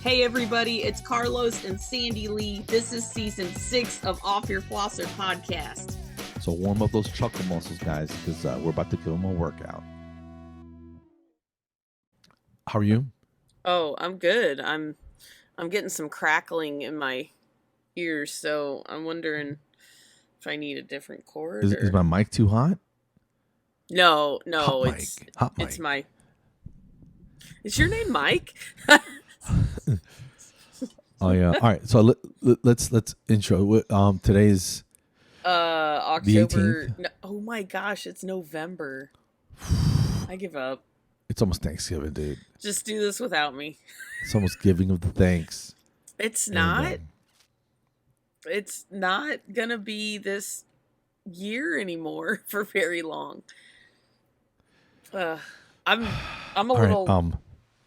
Hey everybody, it's Carlos and Sandy Lee. This is season 6 of Off Your Flosser Podcast. So warm up those chuckle muscles, guys, because we're about to give them a workout. How are you? Oh, I'm good. I'm getting some crackling in my ears, so I'm wondering if I need a different cord. Is my mic too hot? No, Hot it's mic. Hot it's mic. my. Is your name Mike? Oh yeah. All right. So let's intro. Today's October. the 18th. No, oh my gosh, it's November. I give up. It's almost Thanksgiving, dude. Just do this without me. It's almost giving of the thanks. It's not. It's not gonna be this year anymore for very long. I'm a little. Right,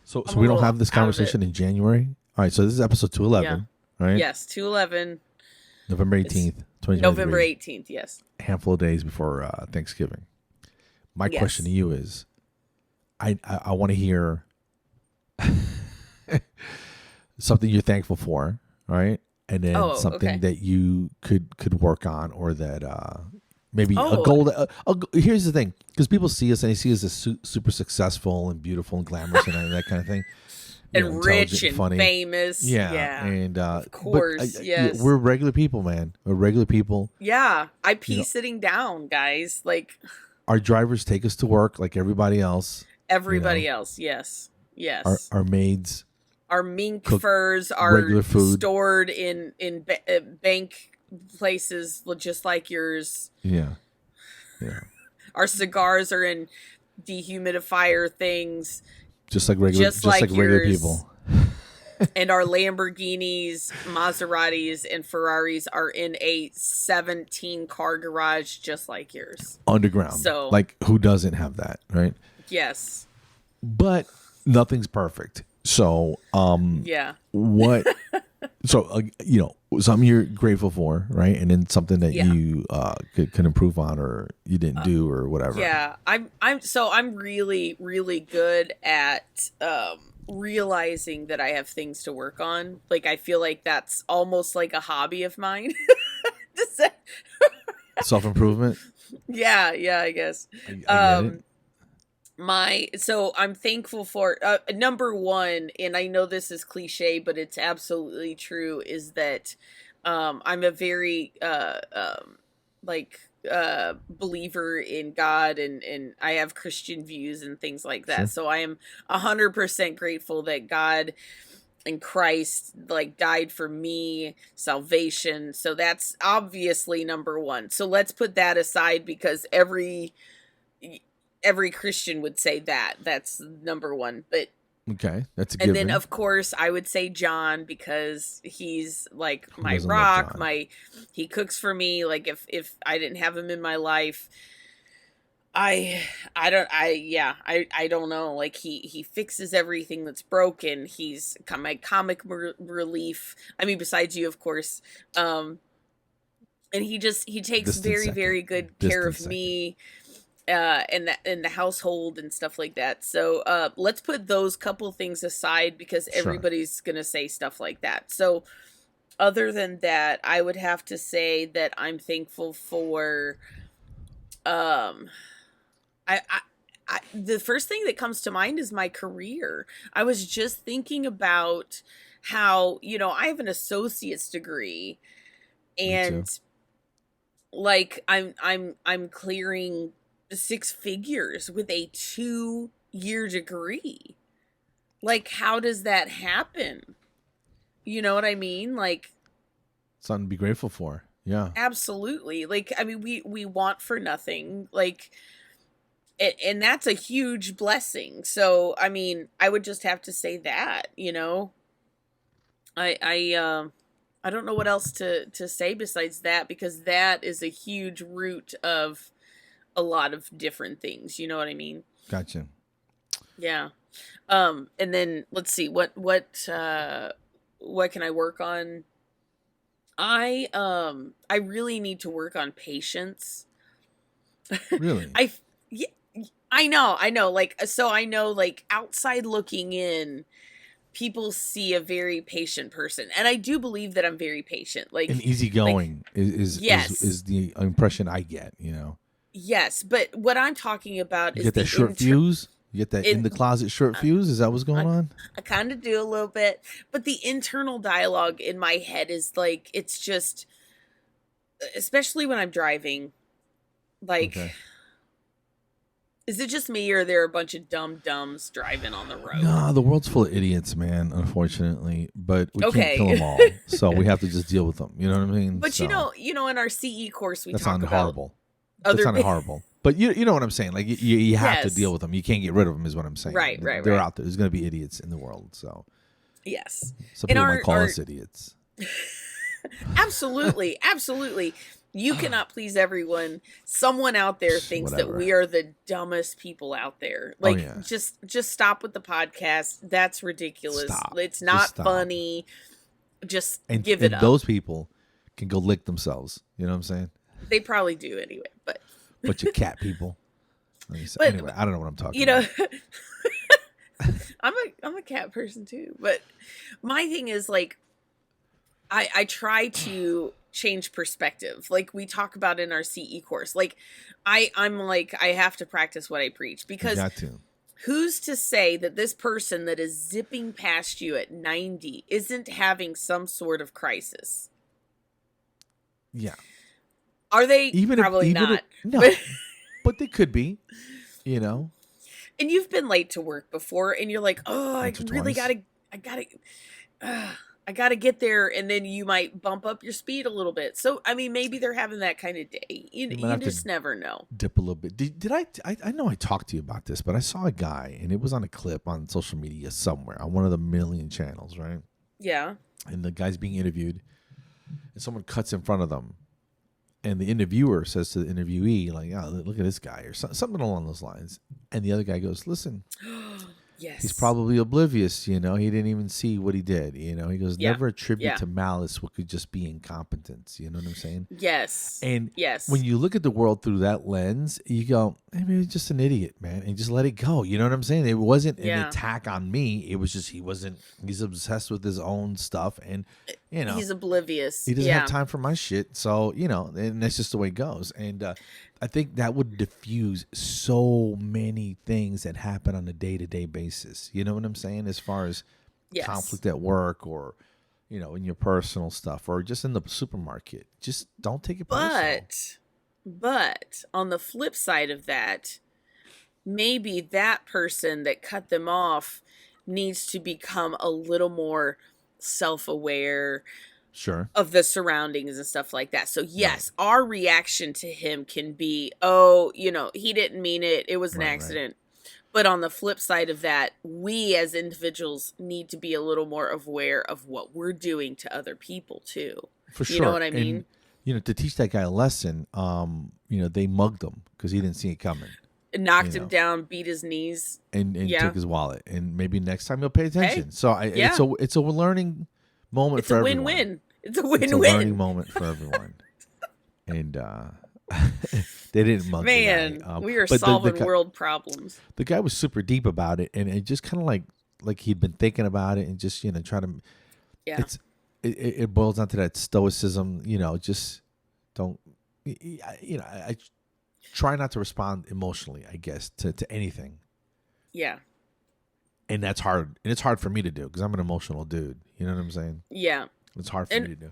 so we don't have this conversation in January. All right. So this is episode 211, right? Yes, 211. November 18th, 2023. November 18th. Yes. A handful of days before Thanksgiving. My question to you is, I want to hear something you're thankful for, right? And then something that you could work on, or that maybe a goal. Here's the thing, because people see us and they see us as super successful and beautiful and glamorous and that kind of thing, and rich and funny. Famous. Yeah. And of course, yes, we're regular people, man. We're regular people. Yeah, I pee sitting down, guys. Like, our drivers take us to work like everybody else. Everybody else, yes. Our maids, our mink furs are stored in bank places just like yours. Yeah. Our cigars are in dehumidifier things, just like regular people. And our Lamborghinis, Maseratis, and Ferraris are in a 17-car garage just like yours. Underground. So, like, who doesn't have that, right? Yes. But nothing's perfect. So, what? So, something you're grateful for, right? And then something that you could improve on, or you didn't do, or whatever. Yeah, I'm really, really good at realizing that I have things to work on. Like, I feel like that's almost like a hobby of mine. Self-improvement. Yeah, I guess. I get it. So I'm thankful for number one, and I know this is cliche, but it's absolutely true, is that I'm a very believer in God, and I have Christian views and things like that. Sure. So I am 100% grateful that God and Christ died for me, salvation. So that's obviously number one. So let's put that aside, because every Christian would say that's number one. But okay, that's a given. And then of course I would say John, because he's like my rock. He cooks for me. Like, if I didn't have him in my life, I don't know. Like, he fixes everything that's broken. He's my comic relief. I mean, besides you, of course. And he takes very good care of me. In the household and stuff like that. So let's put those couple things aside, because everybody's gonna say stuff like that. So other than that, I would have to say that I'm thankful for the first thing that comes to mind is my career. I was just thinking about how, I have an associate's degree, and like I'm clearing 6 figures with a 2-year degree. Like, how does that happen? You know what I mean? Like, something to be grateful for. Yeah, absolutely. Like, I mean, we want for nothing. Like, and that's a huge blessing. So, I mean, I would just have to say that. I don't know what else to say besides that, because that is a huge root of a lot of different things. You know what I mean? Gotcha. Yeah. And then let's see, what can I work on? I really need to work on patience. Really? I know. Like, so I know, like, outside looking in, people see a very patient person, and I do believe that I'm very patient, like and easygoing is the impression I get. Yes, but what I'm talking about you is get that short fuse. You get that in the closet short fuse. Is that what's going on? I kind of do a little bit, but the internal dialogue in my head is like, it's just, especially when I'm driving, like. Okay. Is it just me, or are there a bunch of dumb-dumbs driving on the road? No, the world's full of idiots, man, unfortunately. But we can't kill them all. So we have to just deal with them. You know what I mean? But so, in our CE course, we talk about... horrible. That sounded horrible. But you know what I'm saying? Like, you have to deal with them. You can't get rid of them is what I'm saying. Right. They're out there. There's going to be idiots in the world, so... Yes. Some people might call us idiots. Absolutely. You cannot please everyone. Someone out there thinks that we are the dumbest people out there. Like, just stop with the podcast. That's ridiculous. Stop. It's not funny. Just give it up. And those people can go lick themselves. You know what I'm saying? They probably do anyway. But you cat people. Anyway, I don't know what I'm talking about. I'm a cat person too. But my thing is, like, I try to change perspective, like we talk about in our CE course. Like I'm like, I have to practice what I preach, because who's to say that this person that is zipping past you at 90 isn't having some sort of crisis? Yeah. Are they? Probably not. No, but they could be, And you've been late to work before, and you're like, oh, I gotta get there, and then you might bump up your speed a little bit. So, I mean, maybe they're having that kind of day. You just never know. Dip a little bit. Did I know I talked to you about this, but I saw a guy, and it was on a clip on social media somewhere, on one of the million channels, right? Yeah. And the guy's being interviewed, and someone cuts in front of them, and the interviewer says to the interviewee, like, oh, look at this guy, or something along those lines. And the other guy goes, listen. Yes. He's probably oblivious, he didn't even see what he did, He goes, never attribute to malice what could just be incompetence. You know what I'm saying? Yes. And when you look at the world through that lens, you go, hey, maybe he's just an idiot, man, and just let it go. You know what I'm saying? It wasn't an attack on me. It was just he's obsessed with his own stuff, and, he's oblivious. He doesn't have time for my shit. So, and that's just the way it goes. And, I think that would diffuse so many things that happen on a day-to-day basis. You know what I'm saying? As far as conflict at work, or, in your personal stuff, or just in the supermarket. Just don't take it personal. But on the flip side of that, maybe that person that cut them off needs to become a little more self-aware, of the surroundings and stuff like that. So yes, our reaction to him can be, oh, he didn't mean it. It was an accident. Right. But on the flip side of that, we as individuals need to be a little more aware of what we're doing to other people too. For sure. You know what I mean? And, to teach that guy a lesson, they mugged him because he didn't see it coming. Knocked him down, beat his knees. And took his wallet. And maybe next time he'll pay attention. Hey. So it's a learning moment for everyone. Win-win. It's a win-win. It's a learning moment for everyone. And they didn't mug the guy. We are solving world problems. The guy was super deep about it, and it just kind of like he'd been thinking about it, and just try to. Yeah. It boils down to that stoicism. Just don't. I try not to respond emotionally, I guess, to anything. Yeah. And that's hard. And it's hard for me to do because I'm an emotional dude. You know what I'm saying? Yeah. It's hard for me to do.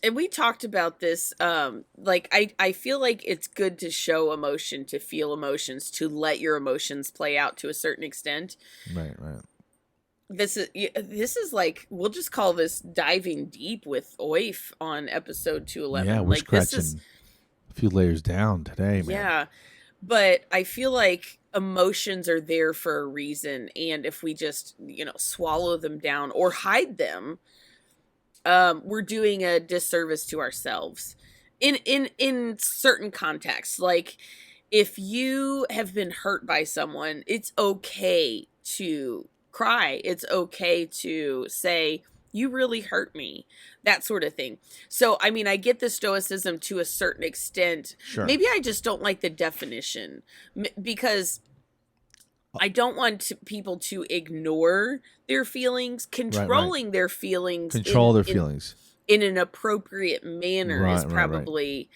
And we talked about this. I feel like it's good to show emotion, to feel emotions, to let your emotions play out to a certain extent. Right. This is like, we'll just call this diving deep with OYF on episode 211. Yeah, we're scratching a few layers down today, man. Yeah. But I feel like emotions are there for a reason, and if we just, swallow them down or hide them, we're doing a disservice to ourselves. In certain contexts, like if you have been hurt by someone, it's okay to cry. It's okay to say, you really hurt me, that sort of thing. So, I mean, I get the stoicism to a certain extent. Sure. Maybe I just don't like the definition, because I don't want people to ignore their feelings. Controlling their feelings. Control their feelings. In an appropriate manner is probably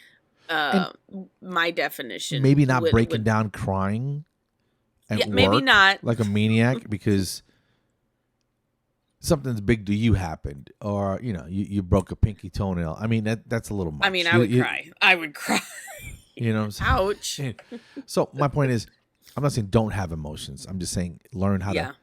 my definition. Maybe not breaking down crying at work maybe not like a maniac because something's big to you happened, or you broke a pinky toenail. I mean that's a little much. I mean, I would cry. You know what I'm saying? Ouch. So my point is, I'm not saying don't have emotions. I'm just saying learn how to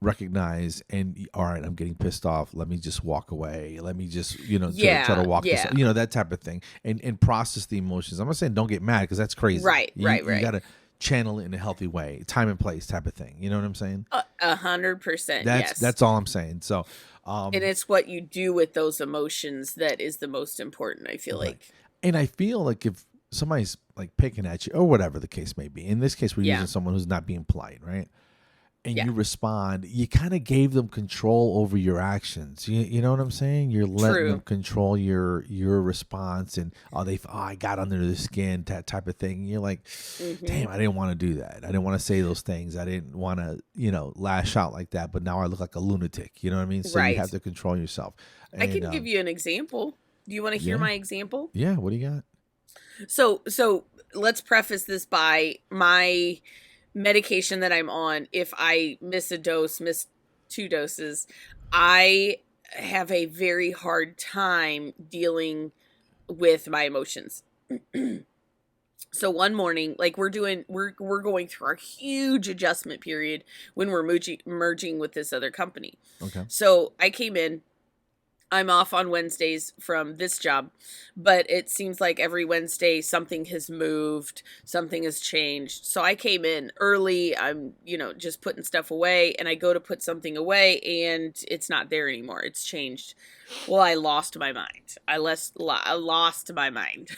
recognize and all right, I'm getting pissed off. Let me just walk away. Let me just try to walk this, that type of thing, and process the emotions. I'm not saying don't get mad because that's crazy. Right. You got to channel it in a healthy way, time and place type of thing. You know what I'm saying? 100%. That's all I'm saying. So, and it's what you do with those emotions that is the most important. I feel like, and I feel like if somebody's like picking at you or whatever the case may be, in this case we're using someone who's not being polite, right? And you respond, you kind of gave them control over your actions. You know what I'm saying? You're letting them control your response, and I got under the skin, that type of thing. And you're like, damn, I didn't want to do that. I didn't want to say those things. I didn't want to, lash out like that. But now I look like a lunatic. You know what I mean? So you have to control yourself. And, I can give you an example. Do you want to hear my example? Yeah. What do you got? So let's preface this by my medication that I'm on. If I miss a dose, miss 2 doses, I have a very hard time dealing with my emotions. So one morning, like we're going through our huge adjustment period when we're merging with this other company. Okay. So I came in. I'm off on Wednesdays from this job, but it seems like every Wednesday something has moved, something has changed. So I came in early. I'm, just putting stuff away, and I go to put something away and it's not there anymore. It's changed. Well, I lost my mind. I lost my mind.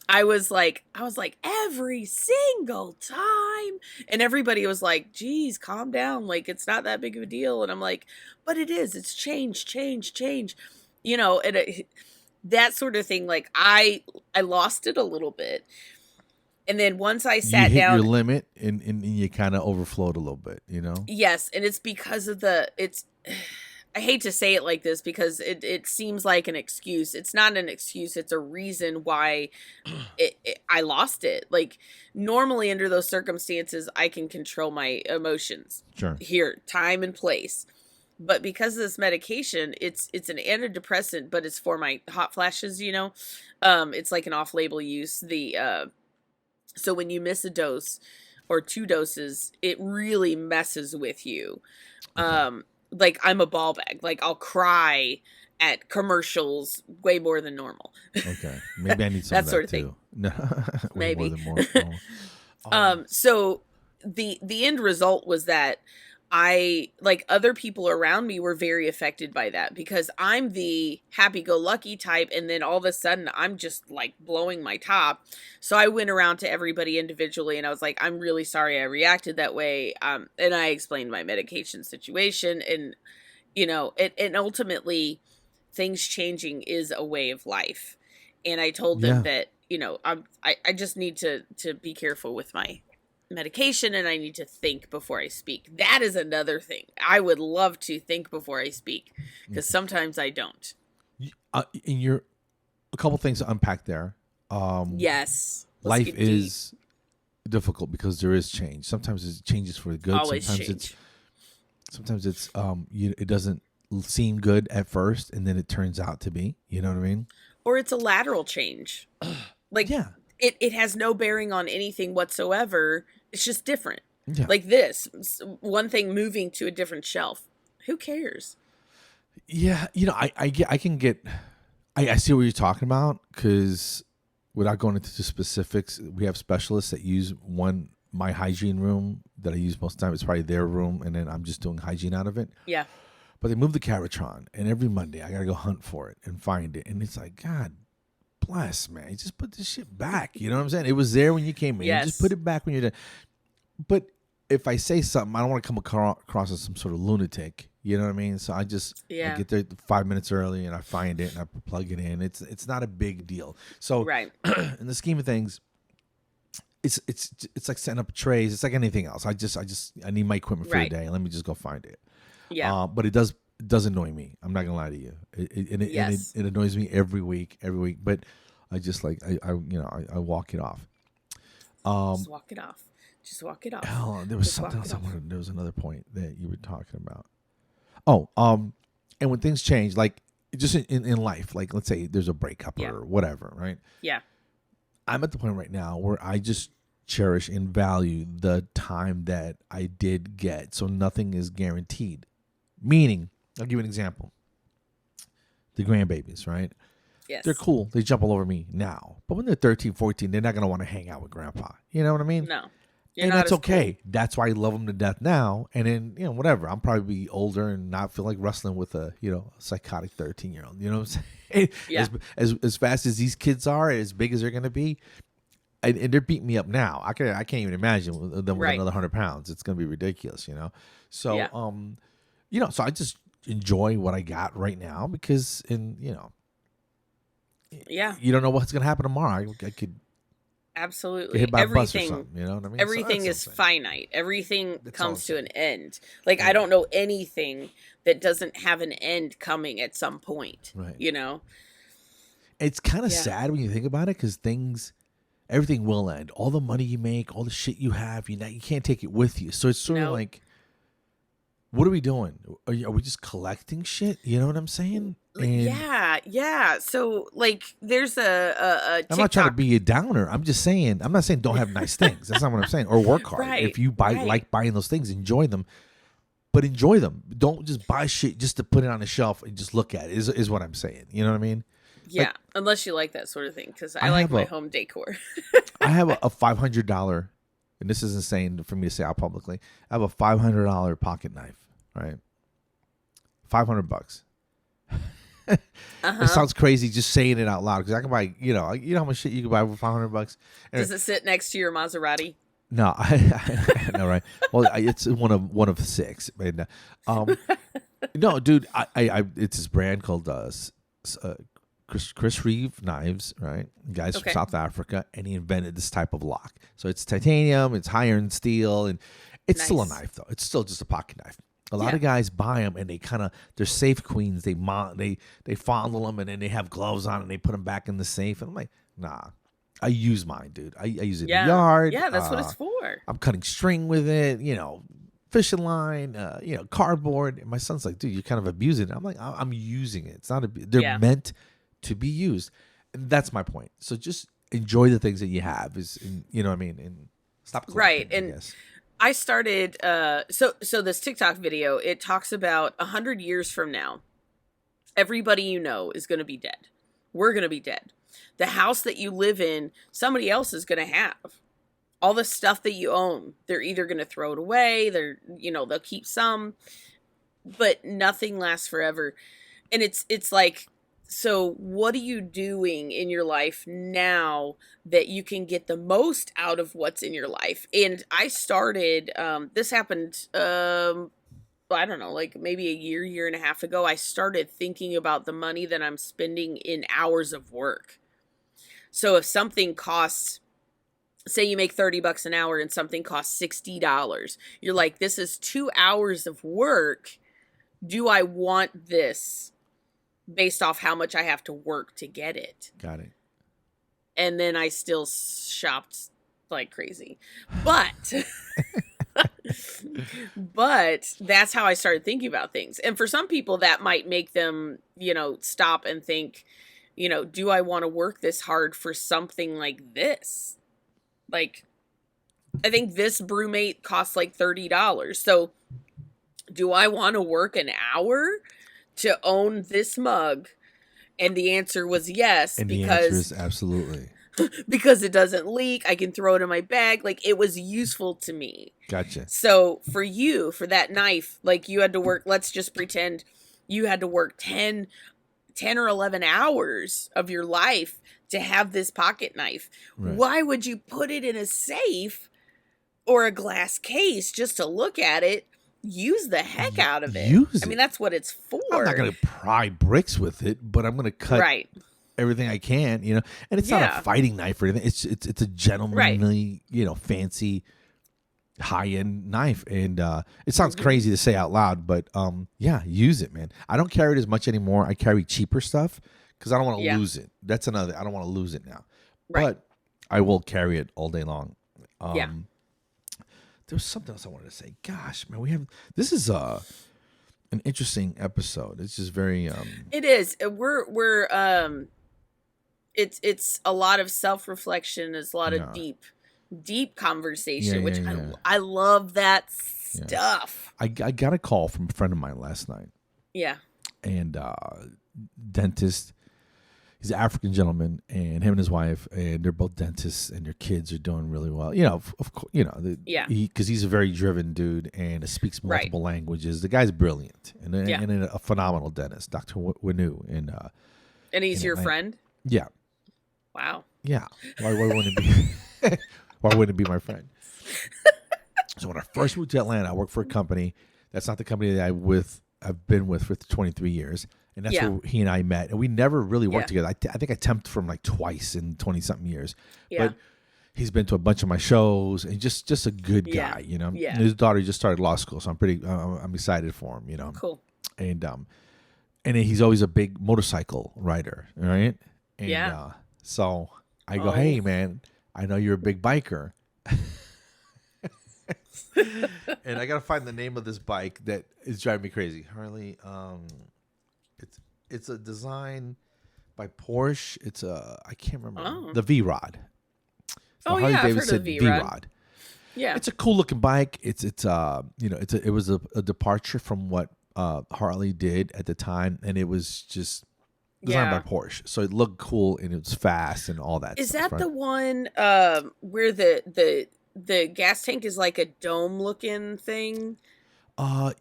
I was like every single time. And everybody was like, geez, calm down. Like, it's not that big of a deal. And I'm like, but it is. It's change. And that sort of thing. Like, I lost it a little bit. And then once I sat down. You hit your limit and you kind of overflowed a little bit, Yes. And it's because of I hate to say it like this because it seems like an excuse. It's not an excuse. It's a reason why I lost it. Like, normally under those circumstances, I can control my emotions. Sure. Here, time and place. But because of this medication, it's an antidepressant, but it's for my hot flashes, it's like an off-label use. So when you miss a dose or 2 doses, it really messes with you. Like, I'm a ball bag. Like, I'll cry at commercials way more than normal. Okay. Maybe I need some that of that sort of too. Thing. No, maybe. So the end result was that other people around me were very affected by that because I'm the happy-go-lucky type, and then all of a sudden I'm just like blowing my top. So I went around to everybody individually and I was like, I'm really sorry I reacted that way. And I explained my medication situation, and and ultimately things changing is a way of life. And I told them that I just need to be careful with my medication, and I need to think before I speak. That is another thing. I would love to think before I speak because sometimes I don't. A couple things to unpack there. Yes. Life is difficult because there is change. Sometimes it changes for the good. Always sometimes it's it doesn't seem good at first, and then it turns out to be. You know what I mean? Or it's a lateral change. It has no bearing on anything whatsoever. It's just different. Yeah. Like this, one thing moving to a different shelf. Who cares? Yeah, I see what you're talking about, because without going into the specifics, we have specialists that use my hygiene room that I use most of the time. It's probably their room, and then I'm just doing hygiene out of it. Yeah. But they moved the Caratron, and every Monday I got to go hunt for it and find it. And it's like, God bless, man. Just put this shit back. You know what I'm saying? It was there when you came in. Yes. You just put it back when you're done. But if I say something, I don't want to come across as some sort of lunatic. You know what I mean? So I just I get there 5 minutes early and I find it and I plug it in. It's not a big deal. So right. In the scheme of things, it's like setting up trays. It's like anything else. I need my equipment for the day. Let me just go find it. Yeah. But it does annoy me. I'm not gonna lie to you. It annoys me every week. But I just like I walk it off. Just walk it off. Oh, there was something else. There was another point that you were talking about. Oh, and when things change, like just in life, like let's say there's a breakup or whatever, right? Yeah. I'm at the point right now where I just cherish and value the time that I did get. So nothing is guaranteed. Meaning, I'll give you an example. The grandbabies, right? Yes. They're cool. They jump all over me now. But when they're 13, 14, they're not going to want to hang out with grandpa. You know what I mean? No. And that's okay. Cool. That's why I love them to death now. And then, whatever. I'll probably be older and not feel like wrestling with a, psychotic 13-year-old. You know what I'm saying? Yeah. As fast as these kids are, as big as they're going to be, and they're beating me up now. I can't even imagine them with another 100 pounds. It's going to be ridiculous, So, so I just enjoy what I got right now because, you don't know what's going to happen tomorrow. I could. Absolutely. Get hit by a bus or something, you know what I mean? Everything is finite. Everything comes to an end. Like, I don't know anything that doesn't have an end coming at some point, right. It's kind of sad when you think about it because everything will end. All the money you make, all the shit you have, you can't take it with you. So it's sort of like, what are we doing? Are we just collecting shit? You know what I'm saying? And yeah. So like, there's a TikTok. I'm not trying to be a downer. I'm just saying. I'm not saying don't have nice things. That's not what I'm saying. Or work hard. Right, if you like buying those things, enjoy them. But enjoy them. Don't just buy shit just to put it on the shelf and just look at it. Is what I'm saying. You know what I mean? Yeah, like, unless you like that sort of thing. Because I like my home decor. I have a $500, and this is insane for me to say out publicly. I have a $500 pocket knife. Right, $500. It sounds crazy just saying it out loud because I can buy, you know how much shit you can buy for $500. Does it sit next to your Maserati? No, I know, right? Well, it's one of 6. No, dude, I it's this brand called Chris Reeve Knives, right? Guys from South Africa, and he invented this type of lock. So it's titanium, it's high iron steel, and it's still a knife though. It's still just a pocket knife. A lot of guys buy them and they're safe queens. They fondle them and then they have gloves on and they put them back in the safe. And I'm like, nah, I use mine, dude. I use it in the yard. Yeah, that's what it's for. I'm cutting string with it, fishing line, cardboard. And my son's like, dude, you're kind of abusing it. I'm like, I'm using it. It's not they're meant to be used. And that's my point. So just enjoy the things that you have you know what I mean? And stop collecting, right. And I started, so this TikTok video, it talks about 100 years from now, everybody you know is going to be dead. We're going to be dead. The house that you live in, somebody else is going to have. All the stuff that you own, they're either going to throw it away, they'll keep some, but nothing lasts forever. And it's like, so what are you doing in your life now that you can get the most out of what's in your life? And I started, this happened, I don't know, like maybe a year and a half ago, I started thinking about the money that I'm spending in hours of work. So if something costs, say you make $30 an hour and something costs $60, you're like, this is 2 hours of work. Do I want this? Based off how much I have to work to get it. Got it. And then I still shopped like crazy. But that's how I started thinking about things. And for some people that might make them, stop and think, do I want to work this hard for something like this? Like, I think this brewmate costs like $30. So do I want to work an hour to own this mug? And the answer was yes. And the answer is absolutely. Because it doesn't leak. I can throw it in my bag. Like, it was useful to me. Gotcha. So for you, for that knife, like you had to work, let's just pretend you had to work 10 or 11 hours of your life to have this pocket knife. Right. Why would you put it in a safe or a glass case just to look at it? Use the heck out of it. I mean, that's what it's for. I'm not going to pry bricks with it, but I'm going to cut everything I can, you know. And it's not a fighting knife or anything. It's a gentlemanly, you know, fancy high-end knife. And it sounds crazy to say out loud, but yeah, use it, man. I don't carry it as much anymore. I carry cheaper stuff because I don't want to lose it. That's another. I don't want to lose it now. Right. But I will carry it all day long. There was something else I wanted to say. Gosh, man, this is an interesting episode. It's just very it is. We're it's a lot of self-reflection. It's a lot of deep conversation, which I love that stuff. I got a call from a friend of mine last night. Yeah. And dentist. He's an African gentleman, and him and his wife, and they're both dentists, and their kids are doing really well. You know, of course, you know, because he's a very driven dude and speaks multiple languages. The guy's brilliant and a phenomenal dentist, Dr. Wanu. And he's your friend? Yeah. Wow. Yeah. Why wouldn't it be? Why wouldn't it be my friend? So when I first moved to Atlanta, I worked for a company. That's not the company that I've been with for 23 years. And that's where he and I met. And we never really worked together. I think I temped from like twice in 20-something years. Yeah. But he's been to a bunch of my shows. And just a good guy, you know. Yeah. And his daughter just started law school, so I'm excited for him, you know. Cool. And then he's always a big motorcycle rider, right? And so I go, hey, man, I know you're a big biker. And I got to find the name of this bike that is driving me crazy. Harley, It's a design by Porsche. It's I can't remember the V-Rod. Harley Davidson V-Rod. Yeah, it's a cool looking bike. It's you know, it was a departure from what Harley did at the time, and it was just designed by Porsche, so it looked cool and it was fast and all that. Is stuff, that the one where the gas tank is like a dome looking thing?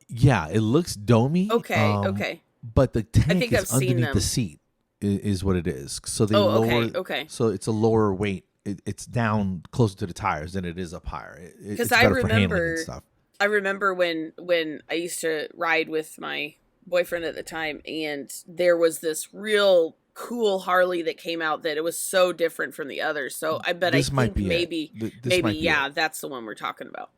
Yeah, it looks domey. Okay. But the tank is underneath the seat, is what it is. So they lower. Okay. So it's a lower weight. It's down closer to the tires than it is up higher. Because I remember when I used to ride with my boyfriend at the time, and there was this real cool Harley that came out that it was so different from the others. So I think maybe that's the one we're talking about.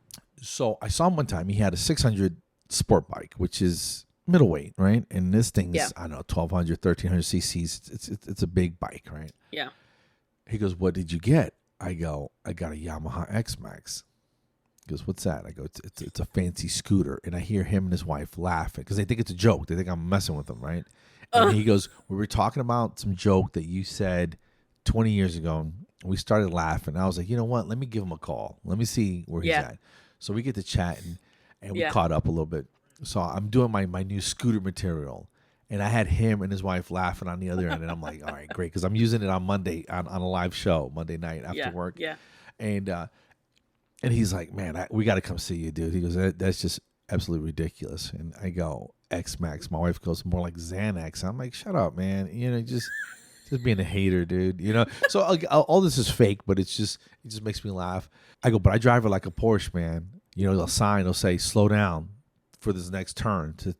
So I saw him one time. He had a 600 sport bike, which is middleweight, right? And this thing's I don't know, 1,200, 1,300 cc's. It's a big bike, right? Yeah. He goes, "What did you get?" I go, "I got a Yamaha X-Max." He goes, "What's that?" I go, "It's a fancy scooter." And I hear him and his wife laughing because they think it's a joke. They think I'm messing with them, right? And he goes, "We were talking about some joke that you said 20 years ago." And we started laughing. I was like, "You know what? Let me give him a call. Let me see where he's at." So we get to chatting, and we caught up a little bit. So I'm doing my new scooter material, and I had him and his wife laughing on the other end, and I'm like, all right, great, because I'm using it on Monday on a live show Monday night after work. Yeah. And he's like, "Man, we got to come see you, dude." He goes, "That's just absolutely ridiculous." And I go, "X-Max." My wife goes, "More like Xanax." I'm like, "Shut up, man. You know, just being a hater, dude. You know." So all this is fake, but it just makes me laugh. I go, "But I drive it like a Porsche, man. You know, the sign will say slow down for this next turn to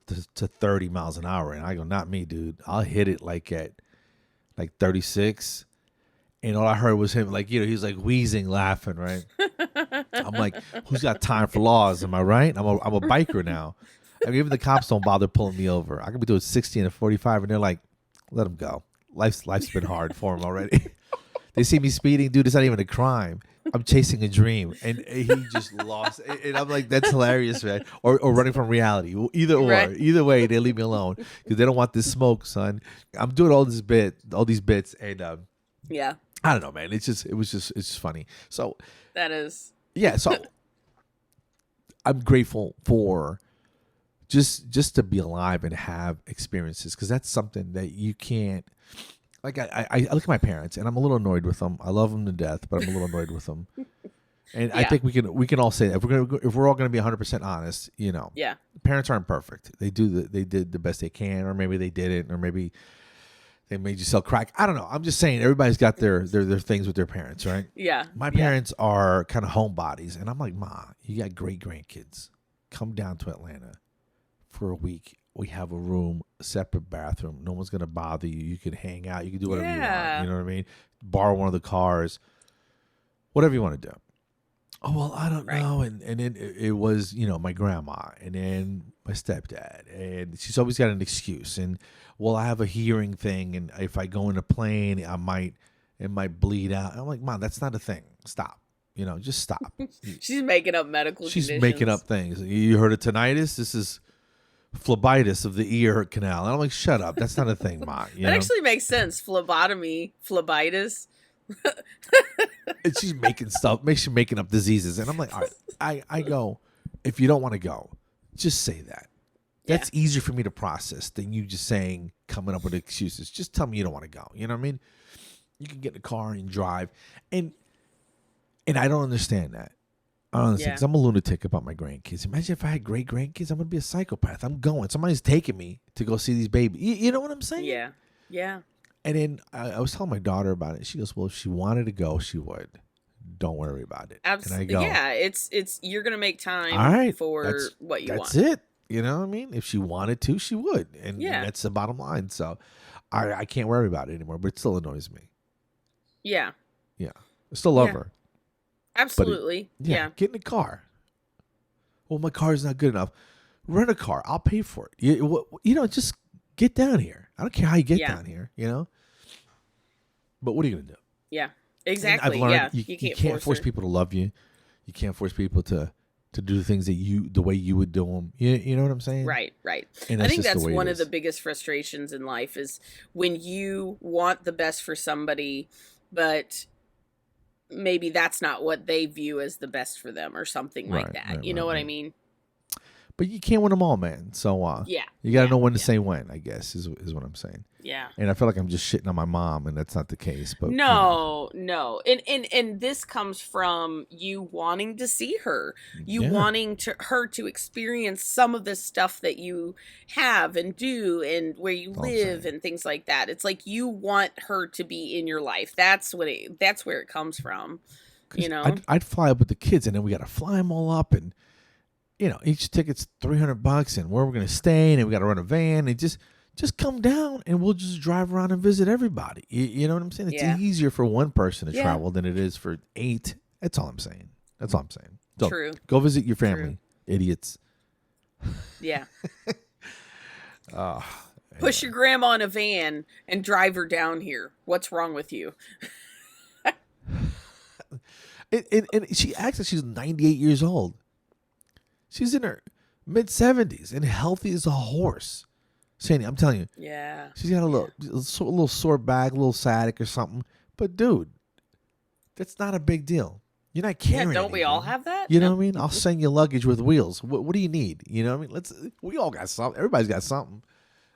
30 miles an hour." And I go, "Not me, dude. I'll hit it like at 36. And all I heard was him, like, you know, he's like wheezing, laughing, right? I'm like, who's got time for laws? Am I right? I'm a biker now. I mean, even the cops don't bother pulling me over. I could be doing 60 and a 45, and they're like, let him go. Life's been hard for him already. They see me speeding, dude. It's not even a crime. I'm chasing a dream, and he just lost. And I'm like, that's hilarious, man. Or running from reality. Either way, they leave me alone because they don't want this smoke, son. I'm doing all these bits, and I don't know, man. It's just funny. So that is So I'm grateful for just to be alive and have experiences, because that's something that you can't. Like I look at my parents, and I'm a little annoyed with them. I love them to death, but I'm a little annoyed with them. And I think we can all say that if we're all going to be 100% honest, you know. Yeah. Parents aren't perfect. They did the best they can, or maybe they didn't, or maybe they made you sell crack. I don't know. I'm just saying everybody's got their things with their parents, right? Yeah. My parents are kind of homebodies, and I'm like, "Ma, you got great grandkids. Come down to Atlanta for a week. we have a room, a separate bathroom. No one's gonna bother you. You can hang out. You can do whatever you want. You know what I mean? Borrow one of the cars, whatever you want to do. Oh, well, I don't know. And then it was, my grandma and then my stepdad. And she's always got an excuse. And, well, I have a hearing thing. And if I go in a plane, it might bleed out. I'm like, Mom, that's not a thing. Stop. Just stop. She's making up medical conditions. She's making up things. You heard of tinnitus? This is phlebitis of the ear canal. And I'm like, shut up. That's not a thing, Ma. That actually makes sense. Phlebotomy, phlebitis. And she's making stuff, she's making up diseases, and I'm like, all right, I go, if you don't want to go, just say that. That's easier for me to process than you just coming up with excuses. Just tell me you don't want to go. You know what I mean? You can get in the car and drive, and I don't understand that. I don't understand because I'm a lunatic about my grandkids. Imagine if I had great grandkids, I'm gonna be a psychopath. I'm going. Somebody's taking me to go see these babies. You know what I'm saying? Yeah. And then I was telling my daughter about it. She goes, well, if she wanted to go, she would. Don't worry about it. Absolutely. And I go, it's you're going to make time for what you want. That's it. You know what I mean? If she wanted to, she would. And that's the bottom line. So I can't worry about it anymore, but it still annoys me. Yeah. Yeah. I still love her. Absolutely. Get in the car. Well, my car's not good enough. Rent a car. I'll pay for it. Just get down here. I don't care how you get down here, But what are you going to do? Yeah, exactly. I've learned you can't force people to love you. You can't force people to do things the way you would do them. You know what I'm saying? Right. And I think that's one of the biggest frustrations in life is when you want the best for somebody, but maybe that's not what they view as the best for them or something like that. You know what I mean? But you can't win them all, man. So you got to know when to say when, I guess, is what I'm saying. Yeah. And I feel like I'm just shitting on my mom, and that's not the case. But no. And this comes from you wanting to see her, wanting her to experience some of the stuff that you have and do and where you live and things like that. It's like you want her to be in your life. That's where it comes from. I'd fly up with the kids, and then we got to fly them all up, and each ticket's $300, and where we're going to stay, and we got to run a van, and just come down, and we'll just drive around and visit everybody. You know what I'm saying? It's easier for one person to travel than it is for 8. That's all I'm saying. So, True. Go visit your family, idiots. Yeah. Push your grandma in a van and drive her down here. What's wrong with you? And she acts like she's 98 years old. She's in her mid-70s and healthy as a horse. Sandy, I'm telling you. Yeah. She's got a little sore back, a little sciatic or something. But, dude, that's not a big deal. You're not carrying don't anything. We all have that? You know what I mean? I'll send you luggage with wheels. What do you need? You know what I mean? We all got something. Everybody's got something.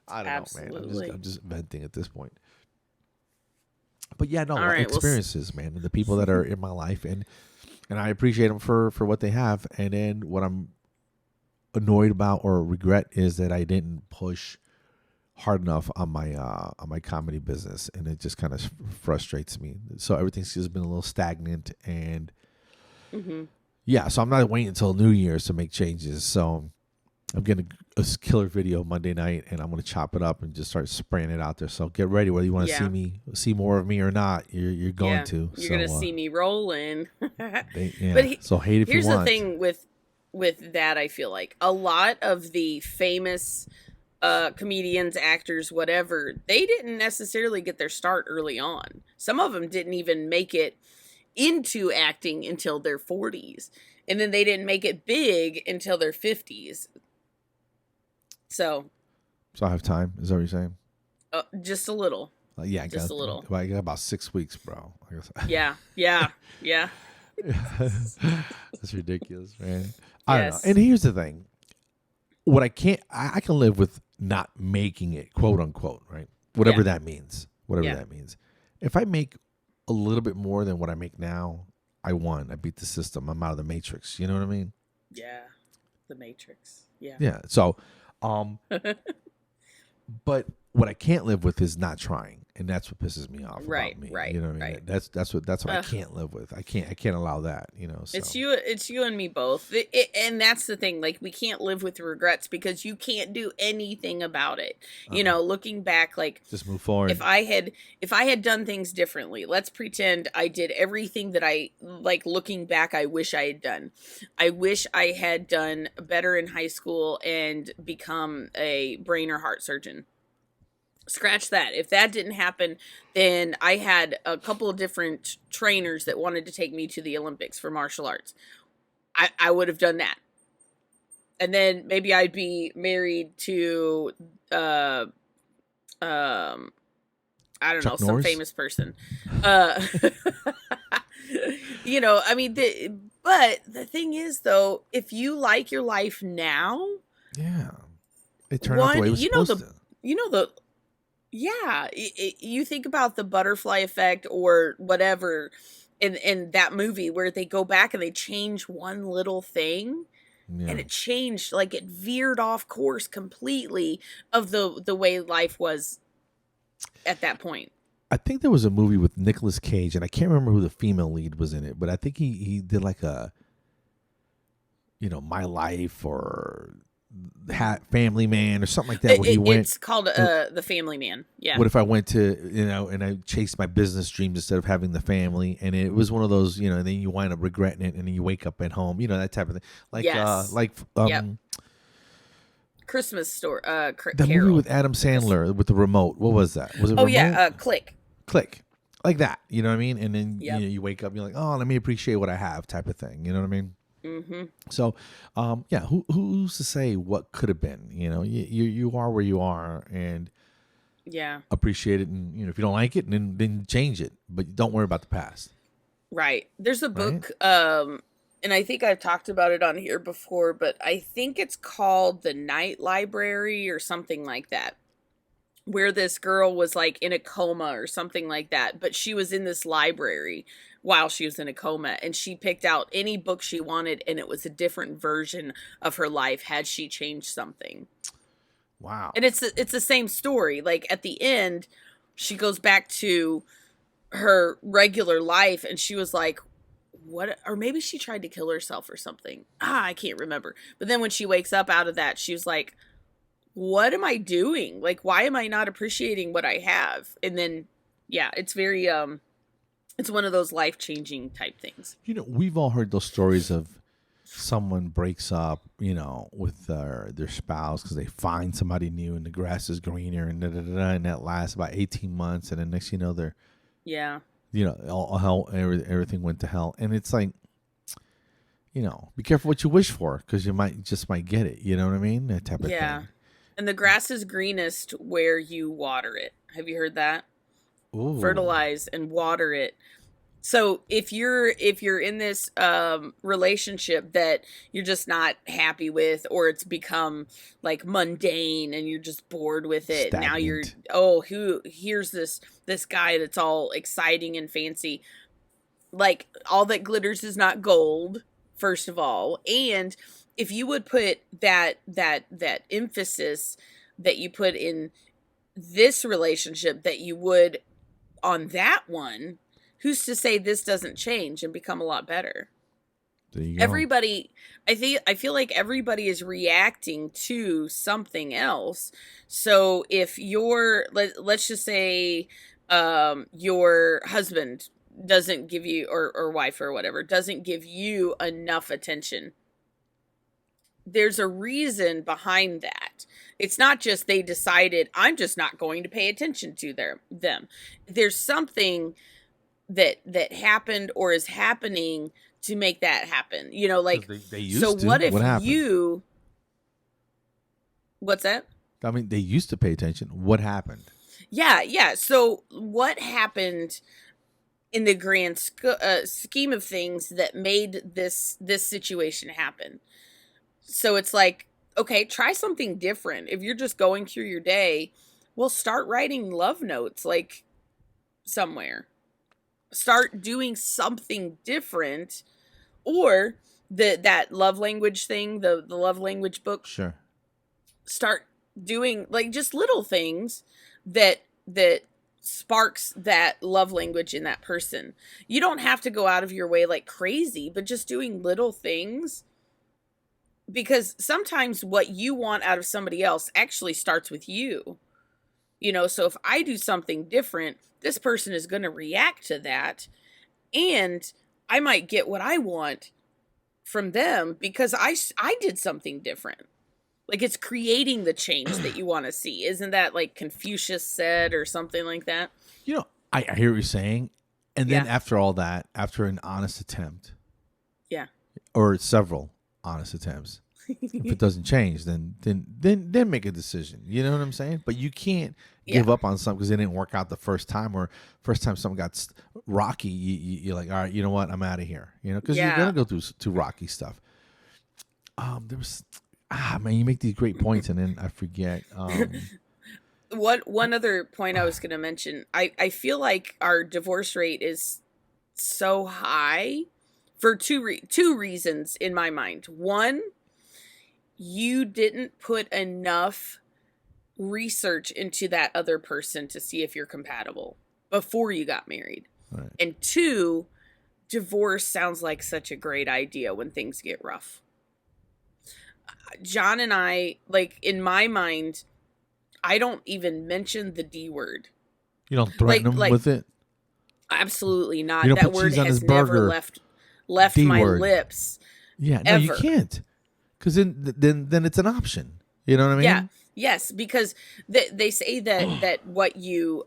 I don't know, man. I'm just venting at this point. But, experiences, man. And the people that are in my life. And I appreciate them for what they have. And then what I'm annoyed about or regret is that I didn't push hard enough on my comedy business, and it just kind of frustrates me. So everything's just been a little stagnant, and so I'm not waiting until New Year's to make changes. So I'm getting a killer video Monday night, and I'm going to chop it up and just start spraying it out there. So get ready, whether you want to see more of me or not. You're going to. You're going to see me rolling. So hate if you want. Here's the thing with that. I feel like a lot of the famous comedians, actors, whatever, they didn't necessarily get their start early on. Some of them didn't even make it into acting until their 40s, and then they didn't make it big until their 50s. So I have time. Is that what you're saying? Just a little. A little. I got about 6 weeks, bro. Yeah. That's ridiculous, man. I don't know. And here's the thing. What I can live with not making it, quote unquote, right? Whatever that means. That means. If I make a little bit more than what I make now, I won. I beat the system. I'm out of the matrix. You know what I mean? Yeah. The matrix. Yeah. Yeah. So, but what I can't live with is not trying. and that's what pisses me off about me. Right. You know what I mean? That's what I can't live with. I can't allow that. You know, so. It's you and me both, and that's the thing. Like, we can't live with regrets because you can't do anything about it. You know, looking back, like, just move forward. If I had done things differently, let's pretend I did everything that I like. Looking back, I wish I had done. I wish I had done better in high school and become a brain or heart surgeon. Scratch that. If that didn't happen, then I had a couple of different trainers that wanted to take me to the Olympics for martial arts. I would have done that. And then maybe I'd be married to, I don't know, some famous person. You know, I mean, but the thing is, though, if you like your life now. Yeah. It turned out the way it was supposed to. Yeah, you think about the butterfly effect or whatever in that movie where they go back and they change one little thing, and it changed, like, it veered off course completely of the way life was at that point. I think there was a movie with Nicolas Cage, and I can't remember who the female lead was in it, but I think he did like a, you know, My Life or Family Man or something like that. It's called The Family Man. Yeah. What if I went to, you know, and I chased my business dreams instead of having the family, and it was one of those, you know, and then you wind up regretting it, and then you wake up at home, you know, that type of thing. Like, yes. Christmas Story. The movie with Adam Sandler with the remote. What was that? Was it? Click. Like that. You know what I mean? And then you know, you wake up, and you're like, oh, let me appreciate what I have, type of thing. You know what I mean? Mm-hmm. So, yeah, who's to say what could have been? You know, you are where you are, and appreciate it. And, you know, if you don't like it, then change it, but don't worry about the past. Right. There's a book, and I think I've talked about it on here before, but I think it's called The Night Library or something like that, where this girl was like in a coma or something like that, but she was in this library while she was in a coma, and she picked out any book she wanted, and it was a different version of her life had she changed something. Wow. And it's the same story. Like, at the end, she goes back to her regular life, and she was like, what? Or maybe she tried to kill herself or something. I can't remember. But then when she wakes up out of that, she was like, what am I doing? Like, why am I not appreciating what I have? And then, yeah, it's very, it's one of those life-changing type things. You know, we've all heard those stories of someone breaks up, you know, with their spouse because they find somebody new and the grass is greener and and that lasts about 18 months, and then next you know they're, you know, all hell, everything went to hell, and it's like, you know, be careful what you wish for because you might get it. You know what I mean? That type of thing. And the grass is greenest where you water it. Have you heard that? Ooh. Fertilize and water it. So if you're in this relationship that you're just not happy with, or it's become like mundane and you're just bored with it, stagnant. Now you're here's this guy that's all exciting and fancy. Like, all that glitters is not gold, first of all, and if you would put that emphasis that you put in this relationship that you would on that one, who's to say this doesn't change and become a lot better? There you go. Everybody, I feel like everybody is reacting to something else. So if let's just say your husband doesn't give you, or wife or whatever, doesn't give you enough attention, there's a reason behind that. It's not just they decided, I'm just not going to pay attention to them. There's something that happened or is happening to make that happen. You know, like, they used so to. What if happened? What's that? I mean, they used to pay attention. What happened? Yeah. So what happened in the grand scheme of things that made this situation happen? So it's like, okay, try something different. If you're just going through your day, well, start writing love notes, like, somewhere. Start doing something different. Or that love language thing, the love language book. Sure. Start doing, like, just little things that sparks that love language in that person. You don't have to go out of your way like crazy, but just doing little things. Because sometimes what you want out of somebody else actually starts with you. You know, so if I do something different, this person is going to react to that. And I might get what I want from them because I did something different. Like, it's creating the change that you want to see. Isn't that like Confucius said or something like that? You know, I hear what you're saying. And then after all that, after an honest attempt. Yeah. Or several honest attempts. If it doesn't change, then make a decision. You know what I'm saying? But you can't give up on something because it didn't work out the first time, or first time something got rocky. You're like, all right, you know what? I'm out of here. You know, because you're gonna go through rocky stuff. There was, man, you make these great points, and then I forget. One other point I was going to mention. I feel like our divorce rate is so high for two reasons in my mind. One, you didn't put enough research into that other person to see if you're compatible before you got married. Right. And two, divorce sounds like such a great idea when things get rough. John and I, like, in my mind, I don't even mention the D word. You don't threaten him with it? Absolutely not. That word has never left my lips. Yeah, no, you can't. Because then it's an option. You know what I mean? Yeah. Yes, because they say that what you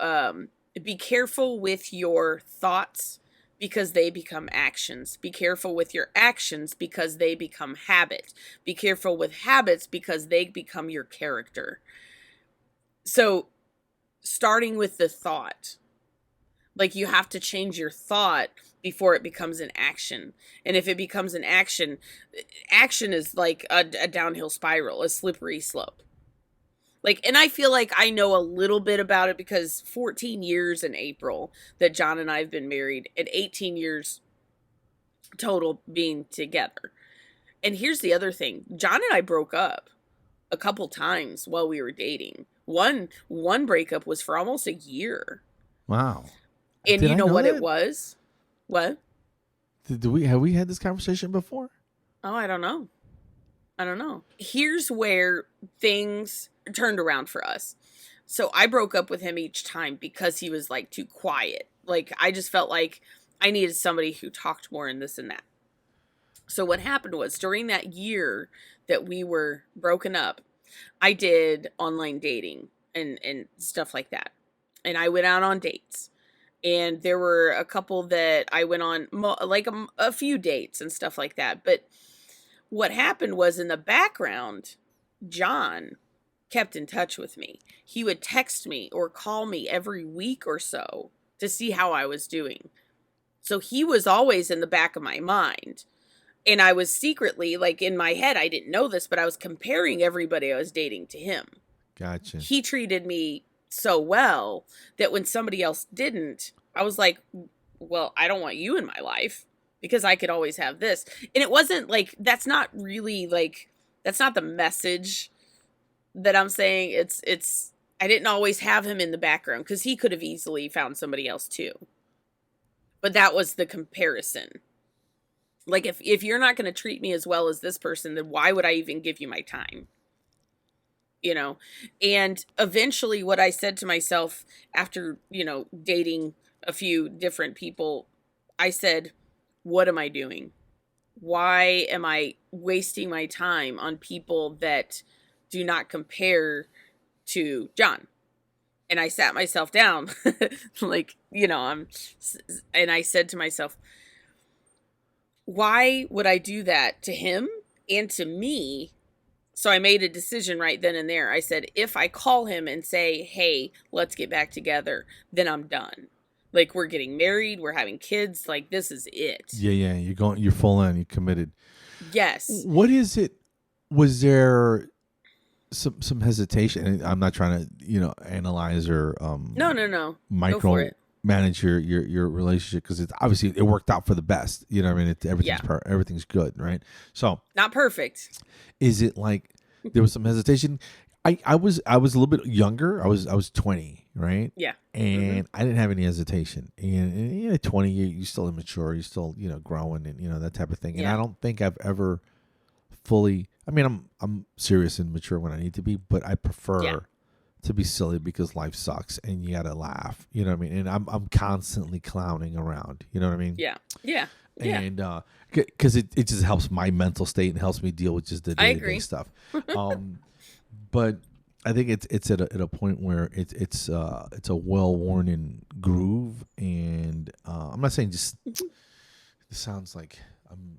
be careful with your thoughts because they become actions. Be careful with your actions because they become habit. Be careful with habits because they become your character. So, starting with the thought, like, you have to change your thought before it becomes an action. And if it becomes an action is like a downhill spiral, a slippery slope. Like, and I feel like I know a little bit about it because 14 years in April that John and I have been married, and 18 years total being together. And here's the other thing. John and I broke up a couple times while we were dating. One breakup was for almost a year. Wow. And you know what it was? What? Have we had this conversation before? Oh, I don't know. Here's where things turned around for us. So I broke up with him each time because he was like too quiet. Like, I just felt like I needed somebody who talked more and this and that. So what happened was, during that year that we were broken up, I did online dating and stuff like that. And I went out on dates. And there were a couple that I went on, like a few dates and stuff like that. But what happened was, in the background, John kept in touch with me. He would text me or call me every week or so to see how I was doing. So he was always in the back of my mind. And I was secretly, like, in my head, I didn't know this, but I was comparing everybody I was dating to him. Gotcha. He treated me so well that when somebody else didn't, I was like, well, I don't want you in my life because I could always have this. And it wasn't like, that's not really like, that's not the message that I'm saying. It's I didn't always have him in the background because he could have easily found somebody else too. But that was the comparison. Like, if you're not going to treat me as well as this person, then why would I even give you my time? You know, and eventually what I said to myself after, you know, dating a few different people, I said, what am I doing? Why am I wasting my time on people that do not compare to John? And I sat myself down, like, you know, and I said to myself, why would I do that to him and to me? So I made a decision right then and there. I said, if I call him and say, hey, let's get back together, then I'm done. Like, we're getting married, we're having kids, like, this is it. Yeah, you're full on, you're committed. Yes. What is it? Was there some hesitation? I'm not trying to, you know, analyze or no. micro manage your relationship, because it's obviously it worked out for the best. You know what I mean? Everything's good, right? So not perfect. Is it like there was some hesitation? I was a little bit younger. I was 20, right? Yeah. And I didn't have any hesitation. And at 20, you're still immature. You're still, growing and, that type of thing. And I don't think I've ever fully, I mean, I'm serious and mature when I need to be, but I prefer to be silly because life sucks and you got to laugh. You know what I mean? And I'm constantly clowning around. You know what I mean? Yeah. Yeah. And because it just helps my mental state and helps me deal with just the day-to-day stuff. But I think it's at a point where it's a well-worn in groove, and I'm not saying just this sounds like I'm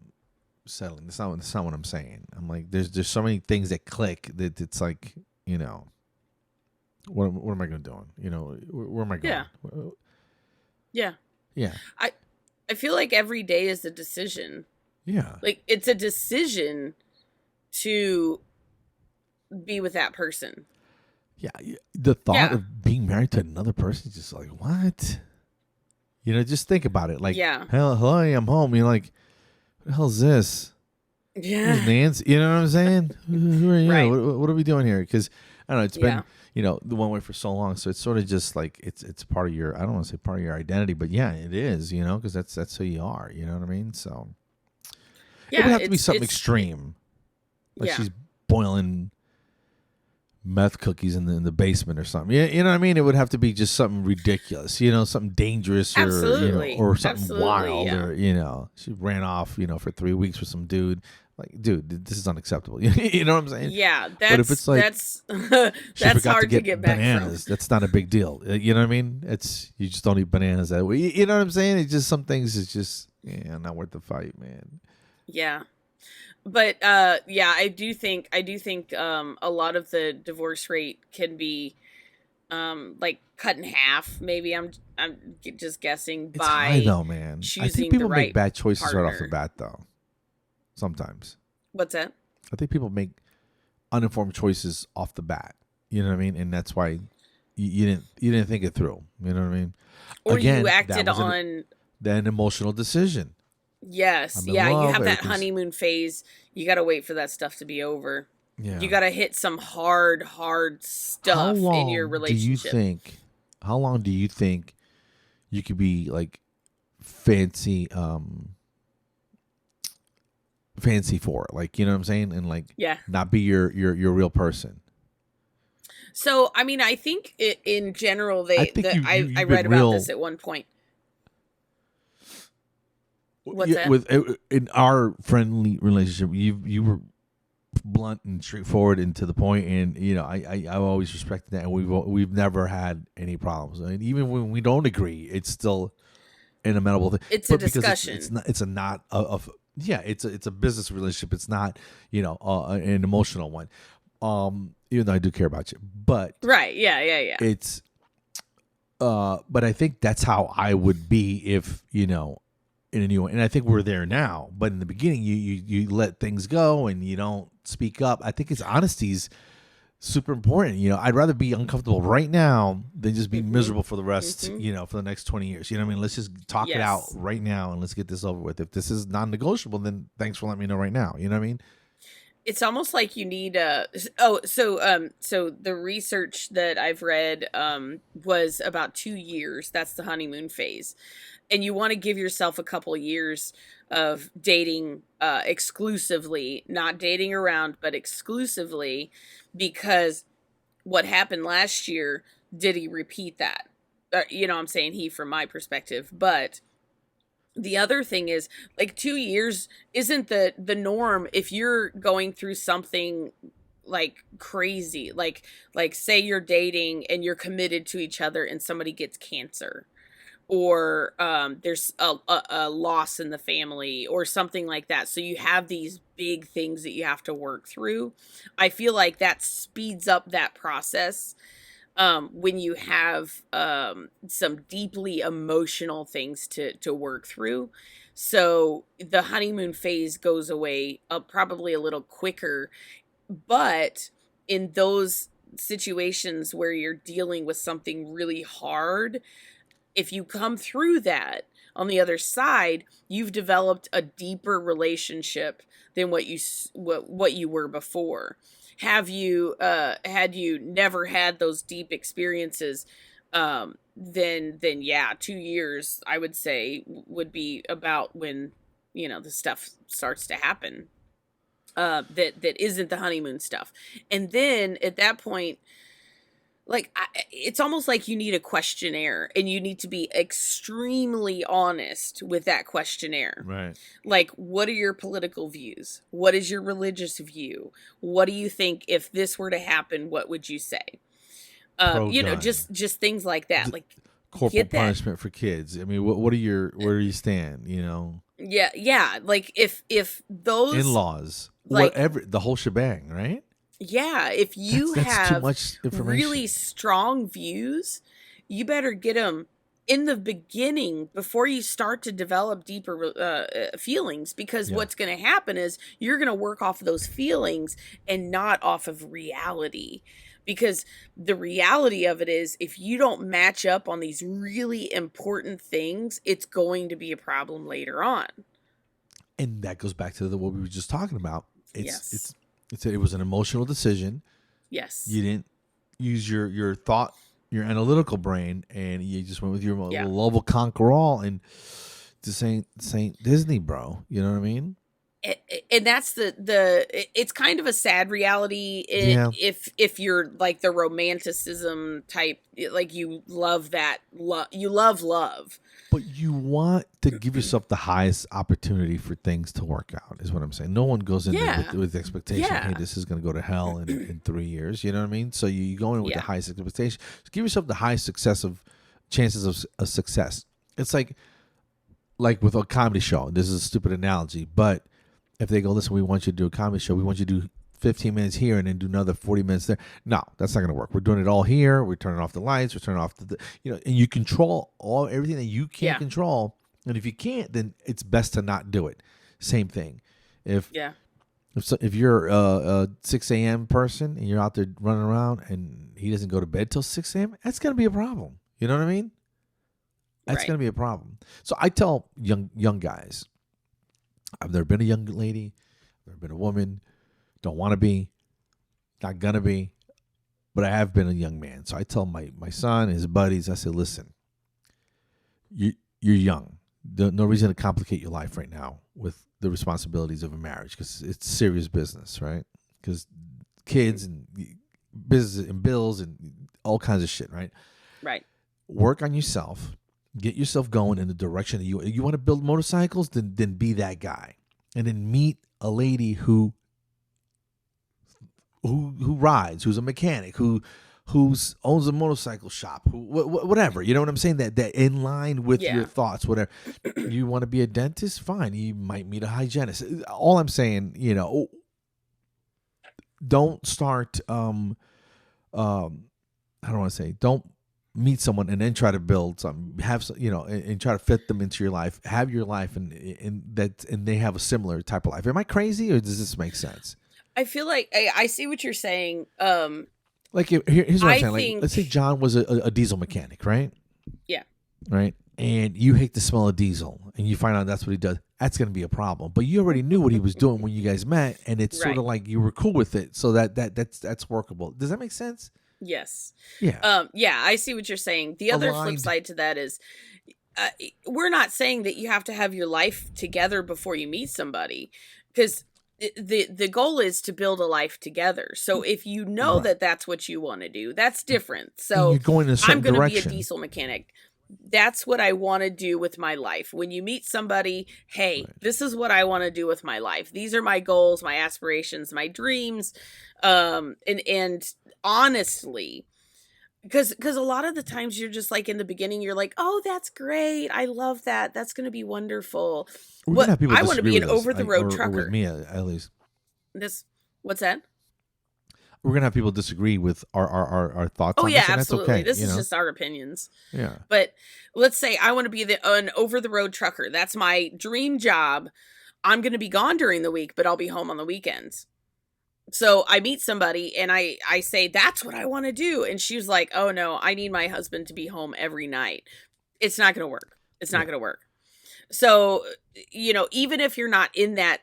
settling. That's not what I'm saying. I'm like there's so many things that click that it's like what am I going to do? Where am I going? Yeah. I feel like every day is a decision. Yeah. Like it's a decision to be with that person. Yeah. The thought of being married to another person is just like, what? Just think about it. Like, hello, I'm home. You're like, what the hell is this? Yeah. Who's Nancy? You know what I'm saying? Who are you? Right. What are we doing here? Because I don't know, it's been, the one way for so long. So it's sort of just like, it's part of your, I don't want to say part of your identity, but yeah, it is, because that's who you are. You know what I mean? So it would have to be something extreme. Like she's boiling meth cookies in the basement or something. You know what I mean? It would have to be just something ridiculous, something dangerous or or something wild or she ran off, for 3 weeks with some dude. Like, dude, this is unacceptable. You know what I'm saying? Yeah, but if it's like that's hard to get back bananas, from. That's not a big deal. You know what I mean? It's you just don't eat bananas that way. You know what I'm saying? It's just some things. It's just not worth the fight, man. Yeah. But I do think a lot of the divorce rate can be like cut in half. Maybe I'm just guessing it's by high though, man. I think people make bad choices partner. right off the bat though. Sometimes. What's that? I think people make uninformed choices off the bat. You know what I mean? And that's why you didn't think it through. You know what I mean? Or you acted on an emotional decision. Yes. Yeah. You have that honeymoon phase. You got to wait for that stuff to be over. Yeah. You got to hit some hard stuff in your relationship. How long do you think you could be like fancy for it? Like, you know what I'm saying? And like, not be your real person. So, I mean, I think in general, I read about this at one point. What's that? In our friendly relationship, you were blunt and straightforward and to the point, and I always respected that, and we've never had any problems. And even when we don't agree, it's still an amenable thing. It's a discussion. It's a business relationship. It's not an emotional one. Even though I do care about you, but right, yeah. It's but I think that's how I would be if in a new one. And I think we're there now. But in the beginning, you let things go and you don't speak up. I think honesty's super important. I'd rather be uncomfortable right now than just be miserable for the rest, for the next 20 years. You know what I mean? Let's just talk it out right now and let's get this over with. If this is non-negotiable, then thanks for letting me know right now. You know what I mean? It's almost like you need so the research that I've read was about 2 years. That's the honeymoon phase. And you want to give yourself a couple of years of dating exclusively, not dating around, but exclusively, because what happened last year, did he repeat that? I'm saying he from my perspective, but the other thing is, like, 2 years isn't the norm if you're going through something like crazy, like say you're dating and you're committed to each other and somebody gets cancer, or there's a loss in the family or something like that. So you have these big things that you have to work through. I feel like that speeds up that process. When you have some deeply emotional things to work through. So the honeymoon phase goes away probably a little quicker. But in those situations where you're dealing with something really hard, if you come through that, on the other side, you've developed a deeper relationship than what you were before. Had you never had those deep experiences, then yeah, 2 years I would say would be about when, you know, the stuff starts to happen. That isn't the honeymoon stuff. And then at that point, like, it's almost like you need a questionnaire, and you need to be extremely honest with that questionnaire. Right. Like, what are your political views? What is your religious view? What do you think if this were to happen, what would you say? You know, just things like that. Like corporal punishment for kids. I mean, where do you stand, you know? Yeah. Like if those in-laws, like, whatever, the whole shebang, right? Yeah, if you that's have too much information. Really strong views, you better get them in the beginning before you start to develop deeper feelings, because what's going to happen is you're going to work off of those feelings and not off of reality. Because the reality of it is, if you don't match up on these really important things, it's going to be a problem later on. And that goes back to what we were just talking about. It was an emotional decision. Yes. You didn't use your thought, your analytical brain, and you just went with your love will conquer all, and this ain't Disney, bro. You know what I mean? And that's it's kind of a sad reality if you're like the romanticism type, like you love that you love love, but you want to give yourself the highest opportunity for things to work out, is what I'm saying. No one goes in there with the expectation, hey, this is going to go to hell in 3 years. You know what I mean? So you go in with the highest expectation. Just give yourself the highest chances of success. It's like with a comedy show. This is a stupid analogy, but if they go, listen, we want you to do a comedy show, we want you to do 15 minutes here and then do another 40 minutes there. No, that's not going to work. We're doing it all here. We're turning off the lights. We're turning off and you control everything that you can't control. And if you can't, then it's best to not do it. Same thing. If you're a 6 a.m. person and you're out there running around and he doesn't go to bed till 6 a.m., that's going to be a problem. You know what I mean? That's going to be a problem. So I tell young guys, I've never been a young lady, I've never been a woman, don't want to be, not going to be, but I have been a young man. So I tell my son, his buddies, I say, listen, you're young. No reason to complicate your life right now with the responsibilities of a marriage, because it's serious business, right? Because kids and business and bills and all kinds of shit, right? Right. Work on yourself. Get yourself going in the direction that you want to build motorcycles, then be that guy. And then meet a lady who rides, who's a mechanic, who owns a motorcycle shop, whatever. You know what I'm saying? That in line with your thoughts, whatever. You want to be a dentist? Fine. You might meet a hygienist. All I'm saying, don't start I don't want to say, don't meet someone and then try to build something, and try to fit them into your life. Have your life and they have a similar type of life. Am I crazy, or does this make sense? I feel like I see what you're saying. Like here's what I'm saying. Like, let's say John was a diesel mechanic, right? Yeah. Right. And you hate the smell of diesel, and you find out that's what he does. That's going to be a problem. But you already knew what he was doing when you guys met, and it's sort of like you were cool with it, so that's workable. Does that make sense? Yes. Yeah. I see what you're saying. The other flip side to that is, we're not saying that you have to have your life together before you meet somebody, because the goal is to build a life together. So if you know that that's what you want to do, that's different. So you're going in a certain I'm going to be a direction. diesel mechanic. That's what I want to do with my life. When you meet somebody, hey, this is what I want to do with my life. These are my goals, my aspirations, my dreams. And honestly, because a lot of the times you're just like, in the beginning, you're like, oh, that's great. I love that. That's going to be wonderful. I want to be an over-the-road trucker. Or with me, at least. What's that? We're going to have people disagree with our thoughts on this. Yeah, absolutely. Okay, this is just our opinions. Yeah. But let's say I want to be an over-the-road trucker. That's my dream job. I'm going to be gone during the week, but I'll be home on the weekends. So I meet somebody and I say, that's what I want to do. And she was like, oh no, I need my husband to be home every night. It's not going to work. It's not going to work. So, even if you're not in that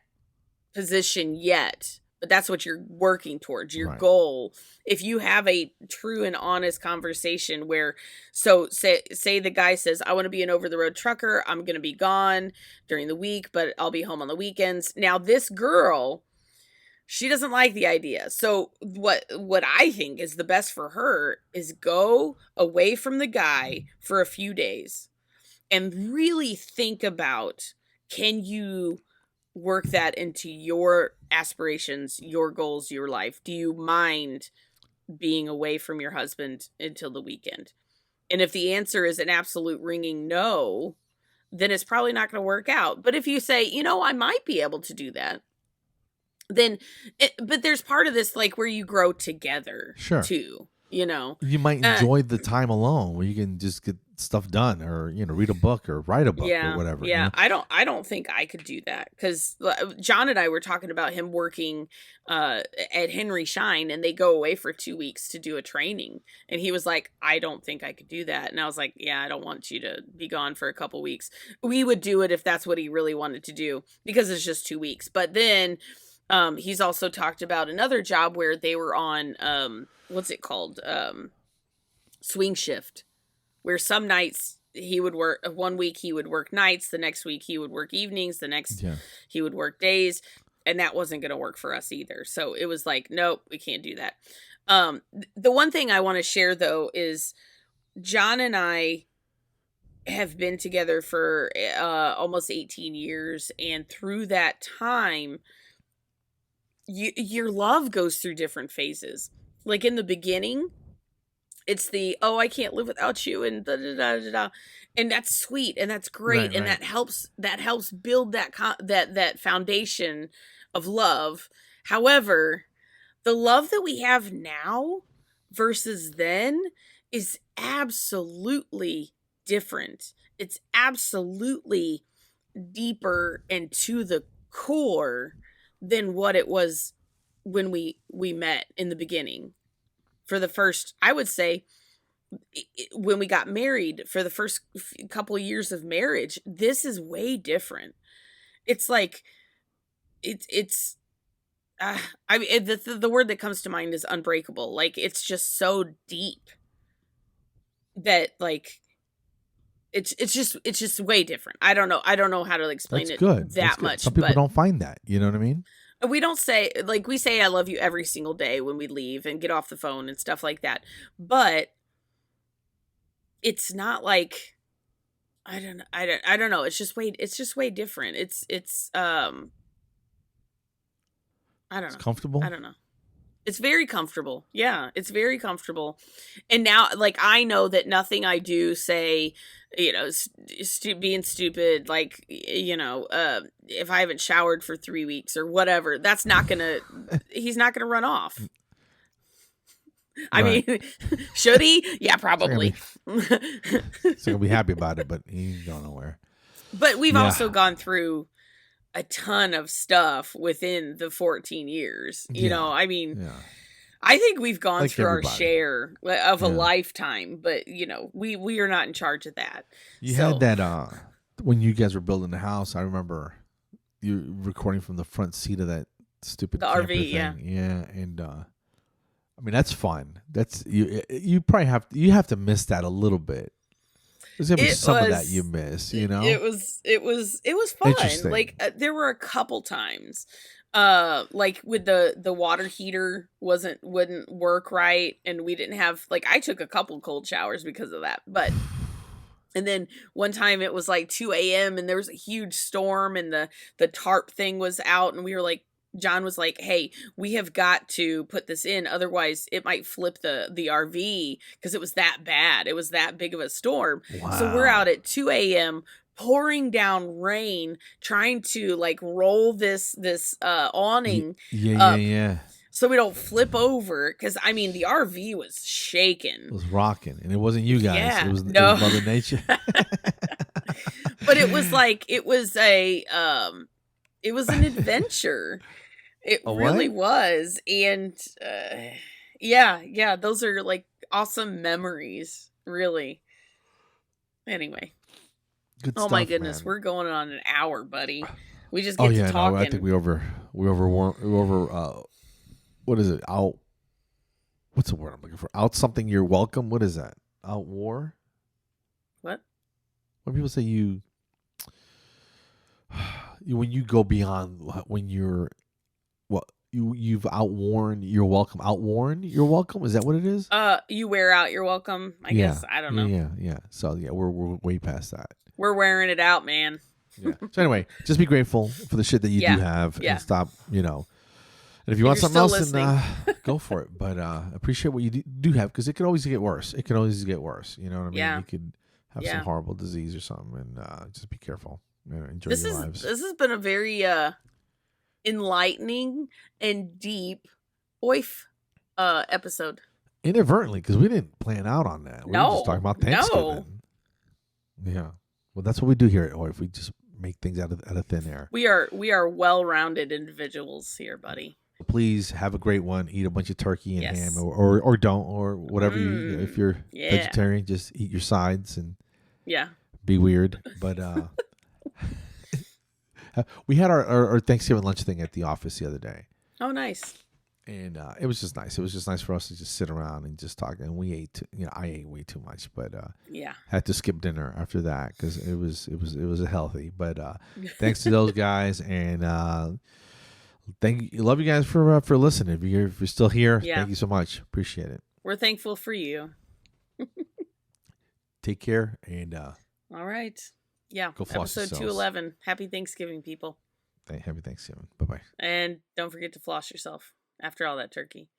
position yet, but that's what you're working towards, your Right. goal. If you have a true and honest conversation where, so say the guy says, I want to be an over-the-road trucker. I'm going to be gone during the week, but I'll be home on the weekends. Now, this girl, she doesn't like the idea. So what I think is the best for her is go away from the guy for a few days and really think about, can you work that into your aspirations, your goals, your life? Do you mind being away from your husband until the weekend? And if the answer is an absolute ringing no, then it's probably not going to work out. But if you say, you know, I might be able to do that, then, but there's part of this, like, where you grow together, sure, too, you know. You might enjoy the time alone where you can just get stuff done, or, you know, read a book or write a book, or whatever. Yeah. You know? I don't think I could do that, because John and I were talking about him working at Henry Schein, and they go away for 2 weeks to do a training. And he was like, I don't think I could do that. And I was like, yeah, I don't want you to be gone for a couple weeks. We would do it if that's what he really wanted to do, because it's just 2 weeks. But then he's also talked about another job where they were on, what's it called? Swing shift, where some nights he would work, 1 week he would work nights, the next week he would work evenings, the next he would work days. And that wasn't going to work for us either. So it was like, nope, we can't do that. The one thing I want to share, though, is John and I have been together for almost 18 years. And through that time, your love goes through different phases. Like in the beginning, it's the, oh, I can't live without you, and da da da da da, and that's sweet, and that's great, and that helps build that foundation of love. However, the love that we have now versus then is absolutely different. It's absolutely deeper and to the core than what it was when we met in the beginning. For the first, I would say, when we got married, for the first couple years of marriage, this is way different. It's like, I mean, the word that comes to mind is unbreakable. Like, it's just so deep that, like, it's just way different. I don't know how to explain That's it good. that much. Some people don't find that. You know what I mean? We don't say, like, we say I love you every single day when we leave and get off the phone and stuff like that. But it's not like, I don't know. It's just way different. It's I don't know. It's comfortable. I don't know. It's very comfortable. Yeah, it's very comfortable. And now, like, I know that nothing I do, say, you know, being stupid, like, you know, if I haven't showered for 3 weeks or whatever, that's not gonna, he's not gonna run off. I mean, should he? Yeah, probably. He's gonna be happy about it, but he's going nowhere. But we've also gone through a ton of stuff within the 14 years. You know, I mean, I think we've gone through our share of a lifetime, but, you know, we are not in charge of that. You had that when you guys were building the house. I remember you recording from the front seat of that stupid camper RV thing. Yeah, and I mean, that's fun. That's you probably have to miss that a little bit. There's gonna be some of that you miss, you know. It was fun. Like, there were a couple times, like with the water heater wouldn't work right, and we didn't have, like, I took a couple cold showers because of that. But and then one time it was like 2 a.m. and there was a huge storm, and the tarp thing was out, and we were like, John was like, hey, we have got to put this in, otherwise it might flip the RV, because it was that bad. It was that big of a storm. Wow. So we're out at 2 a.m. pouring down rain, trying to, like, roll this awning up so we don't flip over, because, I mean, the RV was shaking. It was rocking, and it wasn't you guys. Yeah, it was Mother Nature. But it was like, it was an adventure. It really was. And yeah, those are, like, awesome memories, really. Anyway. Good stuff, my goodness, man. We're going on an hour, buddy. We just get to talking. No, I think we over what is it? What's the word I'm looking for? Out something you're welcome. What is that? Out war? What? When people say when you go beyond when you're you've outworn your welcome. Outworn your welcome. Is that what it is? You wear out your welcome. I guess. I don't know. Yeah. So yeah, we're way past that. We're wearing it out, man. Yeah. So anyway, just be grateful for the shit that you do have, and stop. And if you want something else, then go for it. But appreciate what you do have, because it can always get worse. It can always get worse. You know what I mean? Yeah. You could have some horrible disease or something, and just be careful. Enjoy your lives. This has been a very enlightening and deep OYF episode. Inadvertently, because we didn't plan out on that. We were just talking about Thanksgiving. No. Yeah. Well, that's what we do here at OYF. We just make things out of thin air. We are well-rounded individuals here, buddy. Please have a great one. Eat a bunch of turkey and ham, or don't, or whatever. If you're vegetarian, just eat your sides and be weird. But we had our Thanksgiving lunch thing at the office the other day. Oh, nice. And it was just nice. It was just nice for us to just sit around and just talk. And we ate, I ate way too much, but had to skip dinner after that because it was healthy. But thanks to those guys, and love you guys for listening. If you're still here, thank you so much. Appreciate it. We're thankful for you. Take care, and all right. Yeah. Go floss Episode yourselves. 211. Happy Thanksgiving, people. Happy Thanksgiving. Bye-bye. And don't forget to floss yourself after all that turkey.